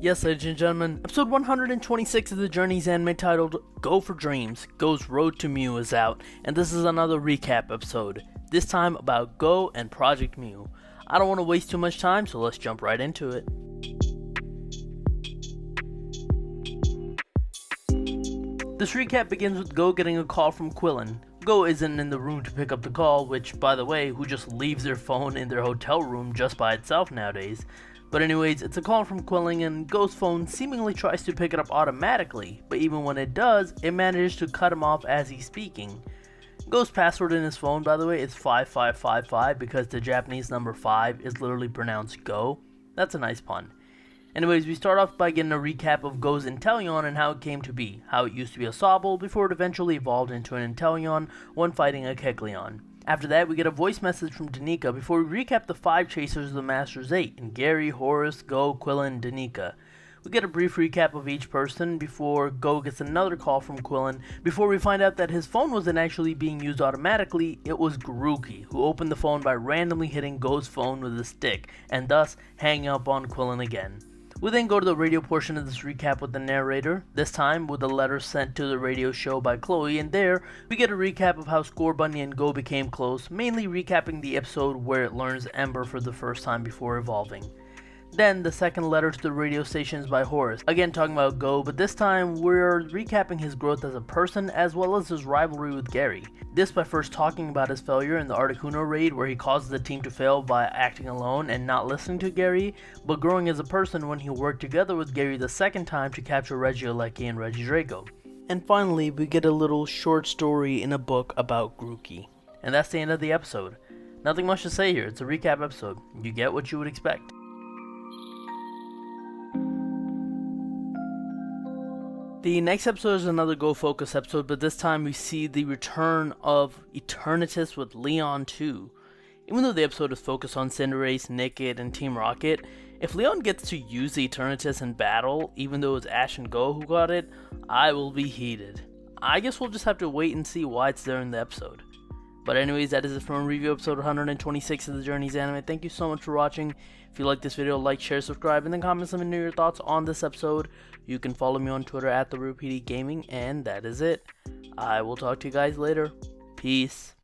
Yes, ladies and gentlemen, episode 126 of the Journey's anime titled Go for Dreams, Go's Road to Mew is out, and this is another recap episode, this time about Go and Project Mew. I don't want to waste too much time, so let's jump right into it. This recap begins with Go getting a call from Quillen. Go isn't in the room to pick up the call, which, by the way, who just leaves their phone in their hotel room just by itself nowadays? But anyways, it's a call from Quillen and Go's phone seemingly tries to pick it up automatically, but even when it does, it manages to cut him off as he's speaking. Go's password in his phone, by the way, is 5555 because the Japanese number 5 is literally pronounced Go. That's a nice pun. Anyways, we start off by getting a recap of Go's Tellion and how it came to be, how it used to be a Sobble before it eventually evolved into an Tellion when fighting a Kecleon. After that, we get a voice message from Danica before we recap the 5 chasers of the Master's 8, and Gary, Horace, Go, Quillen, and Danica. We get a brief recap of each person before Go gets another call from Quillen, before we find out that his phone wasn't actually being used automatically, it was Garuki, who opened the phone by randomly hitting Go's phone with a stick, and thus hanging up on Quillen again. We then go to the radio portion of this recap with the narrator, this time with a letter sent to the radio show by Chloe, and there we get a recap of how Scorbunny and Go became close, mainly recapping the episode where it learns Ember for the first time before evolving. Then the second letter to the radio station is by Horace, again talking about Go, but this time we're recapping his growth as a person as well as his rivalry with Gary. This by first talking about his failure in the Articuno raid where he causes the team to fail by acting alone and not listening to Gary, but growing as a person when he worked together with Gary the second time to capture Regieleki and Regidrago. And finally, we get a little short story in a book about Grookey. And that's the end of the episode. Nothing much to say here, it's a recap episode. You get what you would expect. The next episode is another Go Focus episode, but this time we see the return of Eternitus with Leon 2. Even though the episode is focused on Cinderace, Nickit, and Team Rocket, if Leon gets to use the Eternitus in battle, even though it's Ash and Go who got it, I will be heated. I guess we'll just have to wait and see why it's there in the episode. But anyways, that is it from review episode 126 of the Journey's Anime. Thank you so much for watching. If you like this video, like, share, subscribe, and then comment some of your thoughts on this episode. You can follow me on Twitter at PdGaming, and that is it. I will talk to you guys later. Peace.